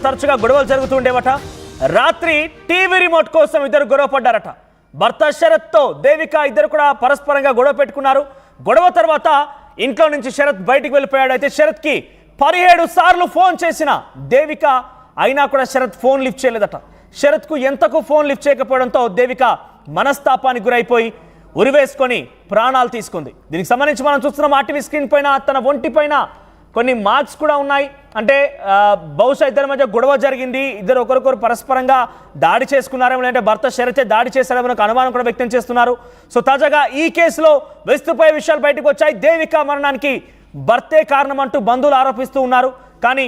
తరచుగా గొడవలు జరుగుతుండేవట. రాత్రి టీవీ రిమోట్ కోసం ఇద్దరు గొడవ పడ్డారట. భర్త శరత్తో దేవిక ఇద్దరు కూడా పరస్పరంగా గొడవ పెట్టుకున్నారు. గొడవ తర్వాత ఇంట్లో నుంచి శరత్ బయటికి వెళ్ళిపోయాడు. అయితే శరత్కి 17 సార్లు ఫోన్ చేసిన దేవిక అయినా కూడా శరత్ ఫోన్ లిఫ్ట్ చేయలేదట. శరత్కు ఎంతకు ఫోన్ లిఫ్ట్ చేయకపోవడంతో దేవిక మనస్తాపానికి గురైపోయి ఉరివేసుకొని ప్రాణాలు తీసుకుంది. దీనికి సంబంధించి మనం చూస్తున్నాం ఆర్టీవీ స్క్రీన్ పైన తన ఒంటి పైన కొన్ని మార్క్స్ కూడా ఉన్నాయి. అంటే బహుశా ఇద్దరి మధ్య గొడవ జరిగింది, ఇద్దరు ఒకరికొకరు పరస్పరంగా దాడి చేసుకున్నారేమో, అంటే భర్త శరతే దాడి చేశారేమో అనుమానం కూడా వ్యక్తం చేస్తున్నారు. సో తాజాగా ఈ కేసులో విస్తుపోయే విషయాలు బయటకు వచ్చాయి. దేవిక మరణానికి భర్తే కారణం అంటూ బంధువులు ఆరోపిస్తూ ఉన్నారు. కానీ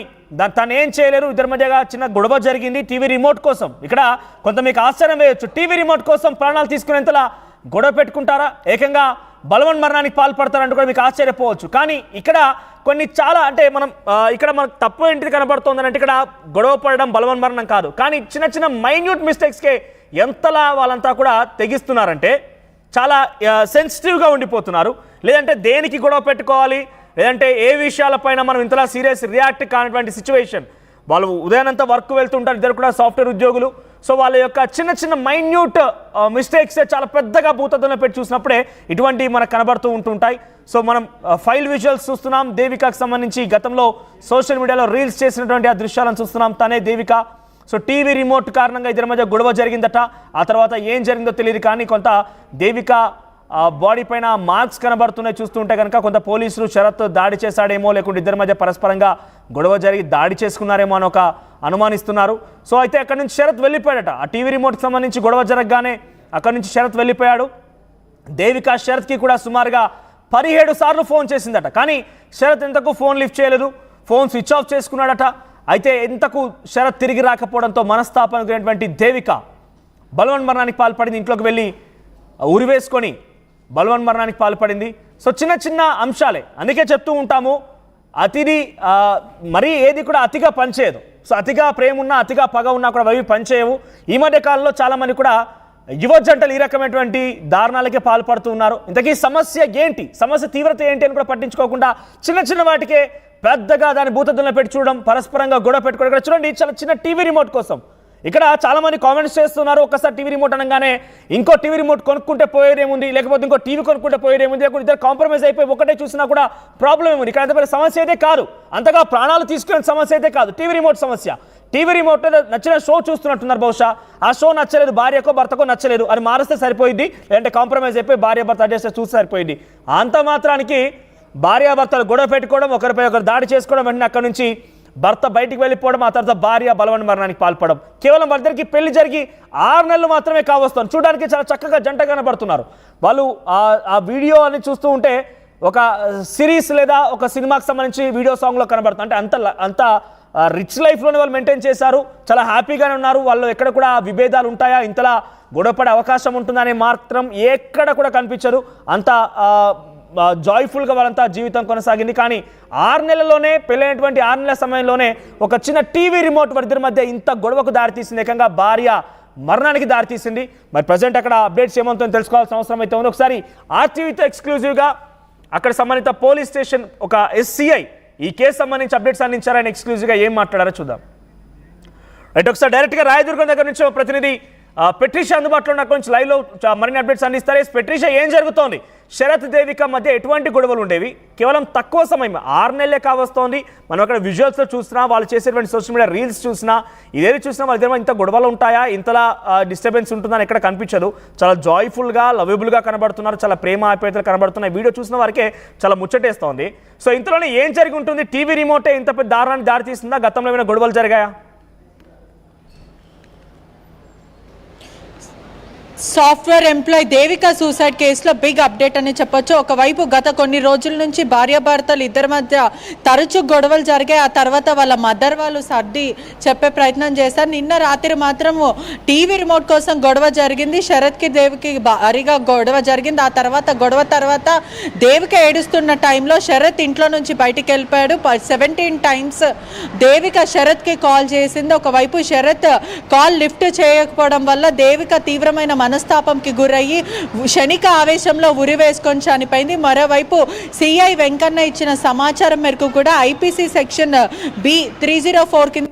తను ఏం చేయలేరు. ఇద్దరి మధ్యగా చిన్న గొడవ జరిగింది టీవీ రిమోట్ కోసం. ఇక్కడ కొంత మీకు ఆశ్చర్యం వేయొచ్చు, టీవీ రిమోట్ కోసం ప్రాణాలు తీసుకునేంతలా గొడవ పెట్టుకుంటారా, ఏకంగా బలవన్ మరణానికి పాల్పడతారంటూ కూడా మీకు ఆశ్చర్యపోవచ్చు. కానీ ఇక్కడ కొన్ని చాలా అంటే ఇక్కడ మనకు తప్పు ఏంటిది కనబడుతుంది అంటే ఇక్కడ గొడవ పడడం బలవన్ మరణం కాదు, కానీ చిన్న చిన్న మైన్యూట్ మిస్టేక్స్కే ఎంతలా వాళ్ళంతా కూడా తెగిస్తున్నారంటే చాలా సెన్సిటివ్గా ఉండిపోతున్నారు. లేదంటే దేనికి గొడవ పెట్టుకోవాలి, లేదంటే ఏ విషయాలపైన మనం ఇంతలా సీరియస్ రియాక్ట్ కానటువంటి సిచ్యువేషన్. వాళ్ళు ఉదయానంతా వర్క్ వెళ్తుంటారు, ఇద్దరు కూడా సాఫ్ట్వేర్ ఉద్యోగులు. సో వాళ్ళ యొక్క చిన్న చిన్న మైన్యూట్ మిస్టేక్స్ చాలా పెద్దగా భూతద్దంలో పెట్టి చూసినప్పుడే ఇటువంటి మనకు కనబడుతూ ఉంటుంటాయి. సో మనం ఫైల్ విజువల్స్ చూస్తున్నాం. దేవికకు సంబంధించి గతంలో సోషల్ మీడియాలో రీల్స్ చేసినటువంటి ఆ దృశ్యాలను చూస్తున్నాం. తనే దేవిక. సో టీవీ రిమోట్ కారణంగా ఇద్దరి మధ్య గొడవ జరిగిందట. ఆ తర్వాత ఏం జరిగిందో తెలియదు, కానీ కొంత దేవిక బాడీ పైన మార్క్స్ కనబడుతున్నాయి. చూస్తుంటే కనుక కొంత పోలీసులు శరత్ దాడి చేశాడేమో, లేకుంటే ఇద్దరి మధ్య పరస్పరంగా గొడవ జరిగి దాడి చేసుకున్నారేమో అని అనుమానిస్తున్నారు. సో అయితే అక్కడి నుంచి శరత్ వెళ్ళిపోయాడట. ఆ టీవీ రిమోట్కి సంబంధించి గొడవ జరగగానే అక్కడి నుంచి శరత్ వెళ్ళిపోయాడు. దేవిక శరత్కి కూడా సుమారుగా 17 సార్లు ఫోన్ చేసిందట. కానీ శరత్ ఎంతకు ఫోన్ లిఫ్ట్ చేయలేదు, ఫోన్ స్విచ్ ఆఫ్ చేసుకున్నాడట. అయితే ఎంతకు శరత్ తిరిగి రాకపోవడంతో మనస్తాపానికి గురైనటువంటి దేవిక బలవన్ మరణానికి పాల్పడింది. ఇంట్లోకి వెళ్ళి ఉరివేసుకొని బలవన్ మరణానికి పాల్పడింది. సో చిన్న చిన్న అంశాలే, అందుకే చెప్తూ ఉంటాము అతిది మరీ ఏది కూడా అతిగా పనిచేయదు. సో అతిగా ప్రేమ ఉన్నా అతిగా పగ ఉన్నా కూడా అవి పనిచేయవు. ఈ మధ్య కాలంలో చాలామంది కూడా యువ జంటలు ఈ రకమైనటువంటి దారుణాలకే పాల్పడుతూ ఉన్నారు. ఇంతకీ సమస్య ఏంటి, సమస్య తీవ్రత ఏంటి అని కూడా పట్టించుకోకుండా చిన్న చిన్న వాటికే పెద్దగా దాన్ని భూతద్దంలో పెట్టి చూడడం, పరస్పరంగా గొడవ పెట్టుకోవడం. ఇక్కడ చూడండి, చాలా చిన్న టీవీ రిమోట్ కోసం ఇక్కడ చాలామంది కామెంట్స్ చేస్తున్నారు. ఒక్కసారి టీవీ రిమోట్ అనగానే ఇంకో టీవీ రిమోట్ కొనుక్కుంటే పోయేదేముంది, లేకపోతే ఇంకో టీవీ కొనుక్కుంటే పోయేదేముంది, లేకపోతే ఇద్దరు కాంప్రమైజ్ అయిపోయి ఒకటే చూసినా కూడా ప్రాబ్లం ఏముంది. ఇక్కడ అంత సమస్య అయితే కాదు, అంతగా ప్రాణాలు తీసుకునే సమస్య అయితే కాదు. టీవీ రిమోట్ సమస్య. టీవీ రిమోట్ నచ్చిన షో చూస్తున్నట్టున్నారు. బహుశా ఆ షో నచ్చలేదు, భార్యకో భర్తకో నచ్చలేదు, అది మారిస్తే సరిపోయింది, లేదంటే కాంప్రమైజ్ అయిపోయి భార్య భర్త అడ్జస్ట్ చూస్తే సరిపోయింది. అంత మాత్రానికి భార్యాభర్తలు గొడవ పెట్టుకోవడం, ఒకరిపై ఒకరు దాడి చేసుకోవడం, వెంటనే అక్కడి నుంచి భర్త బయటికి వెళ్ళిపోవడం, ఆ తర్వాత భార్య బలవన్ మరణానికి పాల్పడడం. కేవలం వారిద్దరికి పెళ్లి జరిగి 6 నెలలు మాత్రమే కావస్తుంది. చూడడానికి చాలా చక్కగా జంట కనబడుతున్నారు వాళ్ళు. ఆ వీడియో అని చూస్తూ ఉంటే ఒక సిరీస్ లేదా ఒక సినిమాకి సంబంధించి వీడియో సాంగ్లో కనబడుతుంది. అంటే అంత రిచ్ లైఫ్లోనే వాళ్ళు మెయింటైన్ చేశారు, చాలా హ్యాపీగానే ఉన్నారు. వాళ్ళు ఎక్కడ కూడా విభేదాలు ఉంటాయా, ఇంతలా గొడవపడే అవకాశం ఉంటుందనే మాత్రం ఎక్కడ కూడా కనిపించదు. అంత జాయ్ఫుల్గా వాళ్ళంతా జీవితం కొనసాగింది. కానీ 6 నెలల్లోనే పెళ్ళైనటువంటి 6 నెలల సమయంలోనే ఒక చిన్న టీవీ రిమోట్ వారిద్దరి మధ్య ఇంత గొడవకు దారితీసింది, ఏకంగా భార్య మరణానికి దారితీసింది. మరి ప్రజెంట్ అక్కడ అప్డేట్స్ ఏమవుతుందో తెలుసుకోవాల్సిన అవసరం అయితే ఉంది. ఒకసారి ఆర్టీవీతో ఎక్స్క్లూజివ్గా అక్కడ సంబంధిత పోలీస్ స్టేషన్ ఒక ఎస్సీఐ ఈ కేసు సంబంధించి అప్డేట్స్ అందించారు. ఆయన ఎక్స్క్లూజివ్గా ఏం మాట్లాడారో చూద్దాం. రైట్, ఒకసారి డైరెక్ట్గా రాయదుర్గం దగ్గర నుంచి ప్రతినిధి పెట్రిషా అందుబాటులో ఉన్న నుంచి లైవ్లో మరిన్ని అప్డేట్స్ అందిస్తారు. పెట్రిషా, ఏం జరుగుతోంది? శరత్ దేవిక మధ్య ఎటువంటి గొడవలు ఉండేవి? కేవలం తక్కువ సమయం 6 నెలలే కావస్తోంది. మనం అక్కడ విజువల్స్లో చూసినా, వాళ్ళు చేసేటువంటి సోషల్ మీడియా రీల్స్ చూసినా, ఇదేది చూసినా వాళ్ళ దగ్గర ఇంత గొడవలు ఉంటాయా, ఇంతలా డిస్టర్బెన్స్ ఉంటుందని ఎక్కడ కనిపించదు. చాలా జాయ్ఫుల్గా, లవబుల్గా కనబడుతున్నారు, చాలా ప్రేమ ఆప్యాయతలు కనబడుతున్నాయి. వీడియో చూసిన వారికే చాలా ముచ్చటేస్తోంది. సో ఇంతలోనే ఏం జరిగి ఉంటుంది? టీవీ రిమోటే ఇంత పెద్ద దారుణానికి దారితీస్తుందా? గతంలో ఏమైనా గొడవలు జరిగాయా? సాఫ్ట్వేర్ ఎంప్లాయీ దేవిక సూసైడ్ కేసులో బిగ్ అప్డేట్ అని చెప్పొచ్చు. ఒకవైపు గత కొన్ని రోజుల నుంచి భార్యాభర్తలు ఇద్దరి మధ్య తరచూ గొడవలు జరిగాయి. ఆ తర్వాత వాళ్ళ మదర్ వాళ్ళు సర్ది చెప్పే ప్రయత్నం చేశారు. నిన్న రాత్రి మాత్రం టీవీ రిమోట్ కోసం గొడవ జరిగింది. శరత్కి దేవికి భారీగా గొడవ జరిగింది. ఆ తర్వాత దేవిక ఏడుస్తున్న టైంలో శరత్ ఇంట్లో నుంచి బయటికి వెళ్ళిపోయాడు. 17 టైమ్స్ దేవిక శరత్కి కాల్ చేసింది. ఒకవైపు శరత్ కాల్ లిఫ్ట్ చేయకపోవడం వల్ల దేవిక తీవ్రమైన మనస్తాపంకి గురయ్యి క్షణిక ఆవేశంలో ఉరి వేసుకొని చనిపోయింది. మరోవైపు సిఐ వెంకన్న ఇచ్చిన సమాచారం మేరకు కూడా ఐపీసీ సెక్షన్ B304 కింద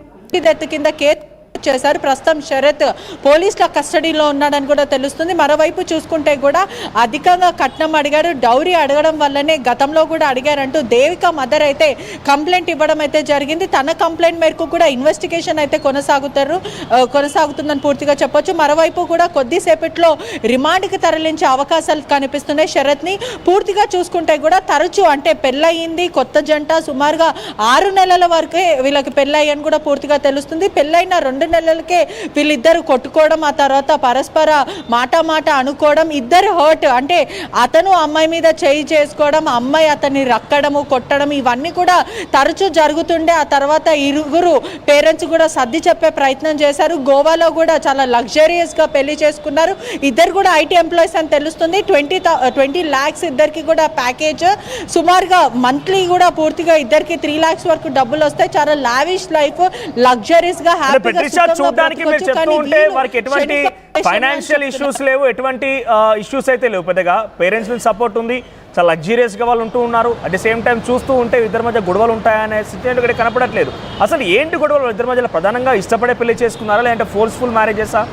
డెత్ కింద కేసు చేశారు. ప్రస్తుతం శరత్ పోలీసుల కస్టడీలో ఉన్నాడని కూడా తెలుస్తుంది. మరోవైపు చూసుకుంటే కూడా అధికంగా కట్నం అడిగారు, డౌరీ అడగడం వల్లనే గతంలో కూడా అడిగారంటూ దేవిక మదర్ అయితే కంప్లైంట్ ఇవ్వడం అయితే జరిగింది. తన కంప్లైంట్ మేరకు కూడా ఇన్వెస్టిగేషన్ అయితే కొనసాగుతుందని పూర్తిగా చెప్పొచ్చు. మరోవైపు కూడా కొద్దిసేపట్లో రిమాండ్కి తరలించే అవకాశాలు కనిపిస్తున్నాయి శరత్ని. పూర్తిగా చూసుకుంటే కూడా తరచూ అంటే పెళ్ళయింది, కొత్త జంట, సుమారుగా 6 నెలల వరకే వీళ్ళకి పెళ్ళయ్యని కూడా పూర్తిగా తెలుస్తుంది. పెళ్ళైన 2 నెలలకే వీళ్ళిద్దరు కొట్టుకోవడం, ఆ తర్వాత పరస్పర మాట అనుకోవడం, ఇద్దరు హర్ట్ అంటే అతను అమ్మాయి మీద చేయి చేసుకోవడం, అమ్మాయి అతన్ని రక్కడము, కొట్టడం, ఇవన్నీ కూడా తరచూ జరుగుతుండే. ఆ తర్వాత ఇరుగురు పేరెంట్స్ కూడా సర్ది చెప్పే ప్రయత్నం చేశారు. గోవాలో కూడా చాలా లగ్జరియస్గా పెళ్లి చేసుకున్నారు. ఇద్దరు కూడా ఐటీ ఎంప్లాయీస్ అని తెలుస్తుంది. 20 lakhs ఇద్దరికి కూడా ప్యాకేజ్, సుమారుగా మంత్లీ కూడా పూర్తిగా ఇద్దరికి 3 lakhs వరకు డబ్బులు వస్తాయి. చాలా లావిష్ లైఫ్, లగ్జరీస్గా హ్యాపీగా చూడడానికి మీరు చెప్తూ ఉంటే వారికి ఎటువంటి ఫైనాన్షియల్ ఇష్యూస్ లేవు, ఎటువంటి ఇష్యూస్ అయితే లేవు పెద్దగా. పేరెంట్స్ నుంచి సపోర్ట్ ఉంది, చాలా లగ్జరియస్ గా వాళ్ళు ఉంటూ ఉన్నారు. అట్ ది సేమ్ టైం చూస్తూ ఉంటే ఇద్దరి మధ్య గొడవలు ఉంటాయనే సిచ్యువేషన్ ఇక్కడ కనపడట్లేదు. అసలు ఏంటి గొడవలు ఇద్దరి మధ్యలో? ప్రధానంగా ఇష్టపడే పెళ్లి చేసుకున్నారా లేదంటే ఫోర్స్ఫుల్ మ్యారేజెసా?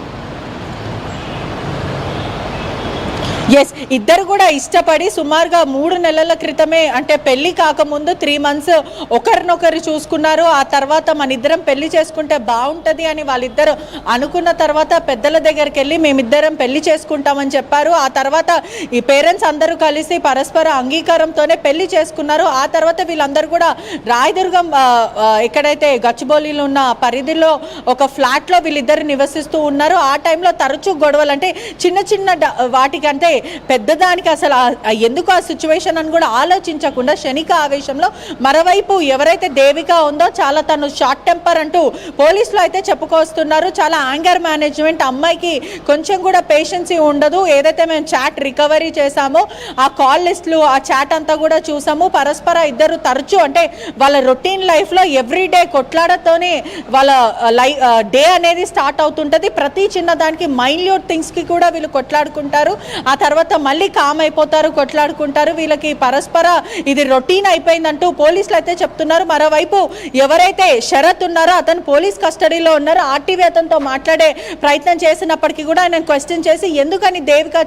ఎస్, ఇద్దరు కూడా ఇష్టపడి సుమారుగా 3 నెలల క్రితమే అంటే పెళ్లి కాకముందు 3 months ఒకరినొకరు చూసుకున్నారు. ఆ తర్వాత మన ఇద్దరం పెళ్లి చేసుకుంటే బాగుంటుంది అని వాళ్ళిద్దరు అనుకున్న తర్వాత పెద్దల దగ్గరికి వెళ్ళి మేమిద్దరం పెళ్లి చేసుకుంటామని చెప్పారు. ఆ తర్వాత ఈ పేరెంట్స్ అందరూ కలిసి పరస్పర అంగీకారంతోనే పెళ్లి చేసుకున్నారు. ఆ తర్వాత వీళ్ళందరూ కూడా రాయదుర్గం ఎక్కడైతే గచ్చిబౌలిలో ఉన్న పరిధిలో ఒక ఫ్లాట్లో వీళ్ళిద్దరు నివసిస్తూ ఉన్నారు. ఆ టైంలో తరచూ గొడవలు అంటే చిన్న వాటికంటే పెద్దదానికి అసలు ఎందుకు ఆ సిచ్యువేషన్ అని కూడా ఆలోచించకుండా క్షణిక ఆవేశంలో మరోవైపు ఎవరైతే దేవిక ఉందో చాలా తను షార్ట్ టెంపర్ అంటూ పోలీసులు అయితే చెప్పుకొస్తున్నారు. చాలా యాంగర్ మేనేజ్మెంట్, అమ్మాయికి కొంచెం కూడా పేషెన్సీ ఉండదు. ఏదైతే మేము చాట్ రికవరీ చేశామో ఆ కాల్ లిస్టులు, ఆ చాట్ అంతా కూడా చూసాము. పరస్పర ఇద్దరు తరచూ అంటే వాళ్ళ రొటీన్ లైఫ్లో ఎవ్రీడే కొట్లాడతోనే వాళ్ళ డే అనేది స్టార్ట్ అవుతుంటుంది. ప్రతి చిన్న దానికి మైన్యూట్ థింగ్స్కి కూడా వీళ్ళు కొట్లాడుకుంటారు. ఆ తర్వాత మళ్ళీ కామ్ అయిపోతారు, కొట్లాడుకుంటారు. వీళ్ళకి పరస్పర ఇది రొటీన్ అయిపోయిందంటూ పోలీసులు అయితే చెప్తున్నారు. మరోవైపు ఎవరైతే శరత్ ఉన్నారో అతను పోలీస్ కస్టడీలో ఉన్నారు. ఆర్టీవీ అతనితో మాట్లాడే ప్రయత్నం చేసినప్పటికీ కూడా ఆయన క్వశ్చన్ చేసి ఎందుకని దేవిక